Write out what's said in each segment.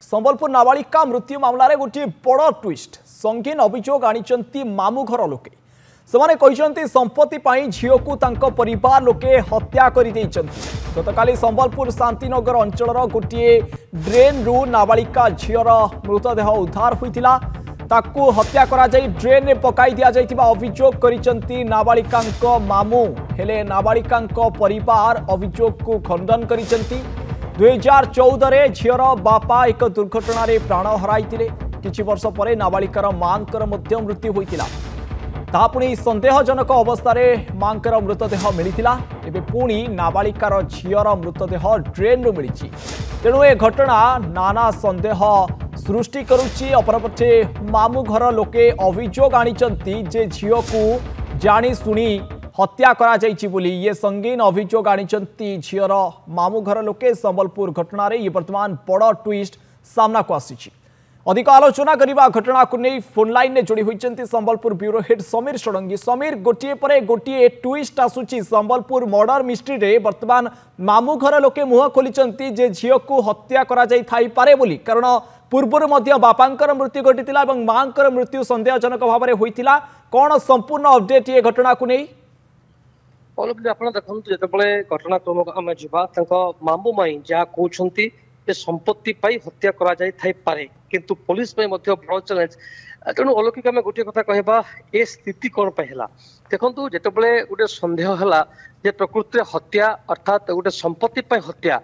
संबलपुर नाबालिका मृत्यु मामला रे गोटे बड़ ट्विस्ट संगीन अभियोग आनी मामू घर लोके से संपत्ति झील को परिवार लोके हत्या कर गतकाली संबलपुर शांतिनगर अंचल गोटे ड्रेन रु नाबालिका झीर मृतदेह उद्धार होता ताकू हत्या करा जाई ड्रेन में पकाई दिया जाइतिबा अभियोग करिसंती नाबालिका मामू हेले नाबालिका परिवार अभियोग को खंडन करिसंती 2014 रे झीर बापा एक दुर्घटना रे प्राण हराइतिले किछि वर्ष परे नाबालिकार मांकर मध्य मृत्यु होइतिला ता पुणी संदेहजनक अवस्था मांकर मृतदेह मिलिथिला एबे पुणी नाबालिकार झीर मृतदेह ड्रेन रो मिलिछि तेणु ए घटना नाना संदेह सृष्टि करुछि। अपरपक्षे मामू घर लोके अभियोग आनिचंती जे झील को जानी सुनी हत्या करा जाइछि बोली ये संगीन अभियोग आनिचंती झीर मामू घर लोके संबलपुर घटना रे ये वर्तमान बड़ ट्विस्ट सामना को आसीछि। अधिक आलोचना करबा घटना को नहीं फोन लाइन ने जोड़ी होइचंती संबलपुर ब्यूरो हेड समीर षडंगी। समीर गोटिए परे गोटिए ट्विस्ट आसुछि संबलपुर मर्डर मिस्ट्री रे वर्तमान मामू घर लोके मुह खोलिचंती जे झील को हत्या करा जाई थाई पारे बोली कारण पूर्वर मध्य बापांकर मृत्यु घटितिला एवं मांकर मृत्यु संदेहजनक भाव में होइतिला कौन संपूर्ण अपडेट ये घटना को नहीं आपड़ देखते जिते घटनाक्रम आम जा मामू माई जहाँ कहते संपत्ति हत्या करे किंतु पुलिस बड़ चैलेंज तेणु अलौकिक आम गोटे कथा कहबा ए स्थिति कौन है देखु जिते गोटे सन्देह है प्रकृति हत्या अर्थात गोटे संपत्ति हत्या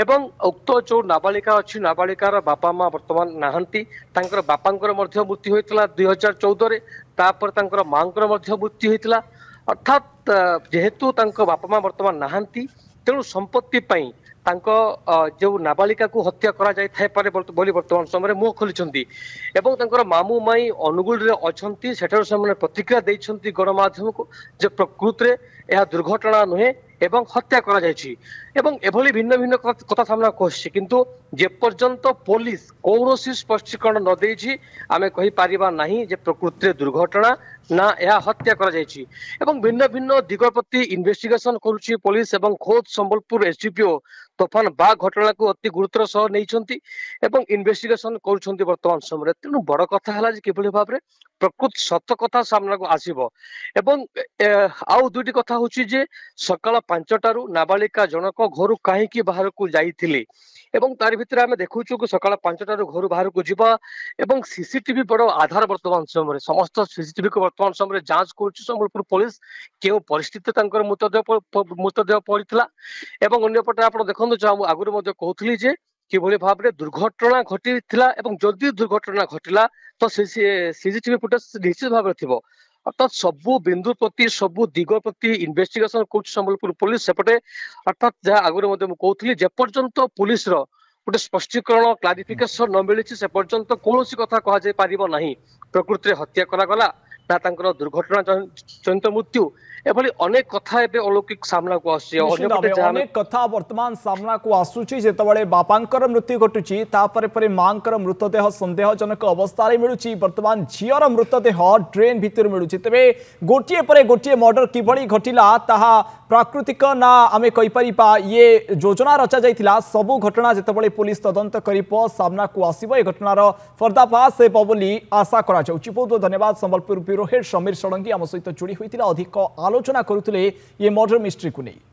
एवं उक्त जो नाबालिका अच्छी नाबालिकार बापा माँ बर्तमान नहांती बापांकर मृत्यु होता 2014 माँ मृत्यु होता अर्थात जेहेतु बापा माँ बर्तमान नहांती तेणु संपत्ति जो नाबालिका को हत्या करा जाय थाय पारे बोली वर्तमान समय मुह खोली मामू माई अनुगुल अच्छी सेठार से प्रतिक्रिया देइछंती गणमाध्यम को जे प्रकृति में यह दुर्घटना नुहे एवं हत्या करा जायछि एवं एभली भिन्न भिन्न कथा सामना कोछि किंतु जे पर्यंत पुलिस कौनसी स्पष्टीकरण न देछि आमे कहि पारिबा नाही जे प्रकृति रे दुर्घटना ना यह हत्या करा जायछि एवं भिन्न भिन्न दिग प्रति इन्वेस्टिगेशन करूछि पुलिस एवं खोद संबलपुर एसडीपीओ तोफान बाग घटना को अति गुरुतर सह नैछंती एवं इन्वेस्टिगेशन करूछंती वर्तमान समय तेणु बड़ कथा है किभली भाव में प्रकृत सत कथा सामना को आसीबो एवं आउ दुईटी कथा होछि जे सकाळ 5टारू नाबालिका जनक घर कहीं बाहर को जाइथिले एवं तार भितर आम देखु कि सकाळ 5टारू घर बाहर को जीवा एवं सीसीटीवी बड़ आधार वर्तमान समय समस्त सीसीटीवी को वर्तमान समय जांच करुच्ची संबलपुर पुलिस क्यों परिस्थिति मृतदेह पड़ता एवं अन्यपटे आप देखते आगुरी कहती जे किभली भाव में दुर्घटना घटी जदि दुर्घटना घटला तो सीसीटीवी फुटेज निश्चित भाव में थी अर्थात सबू बिंदु प्रति सबू दिग प्रति इन्वेस्टिगेशन कर संबलपुर पुलिस सेपटे अर्थात जहाँ आगुरी कहती जेपर्यंत पुलिस गोटे स्पष्टीकरण क्लारिफिकेशन न मिली से पर्यंत कौन कथा कह पार प्रकृति हत्या करागला ना दुर्घटना जनित मृत्यु एभली अनेक कथा अलौकिक सामना को अनेक कथा वर्तमान सामना को आसुची जेतबळे बापांकर मृत्यु घटुची तापरे परे मांकर मृतदेह संदेहजनक अवस्था रे मिलुची वर्तमान झीर मृतदेह ड्रेन भितर मिलुची तबे गोटिए परे गोटिए मर्डर किभली घटिला ताहा प्राकृतिक ना आमे कहि परिबा ये योजना रचा जाइतिला सबु घटना जेतबळे पुलिस तदंत करिपो सामना को आसीबो ए घटनार पर्दाफाश हेबो बोली आशा करा जाउची। बहुत बहुत धन्यवाद संबलपुर ब्यूरो हेड समीर षडंगी आम सहित जोड़ी होता अधिक आलोचना करुले ये मर्डर मिस्ट्री को नहीं।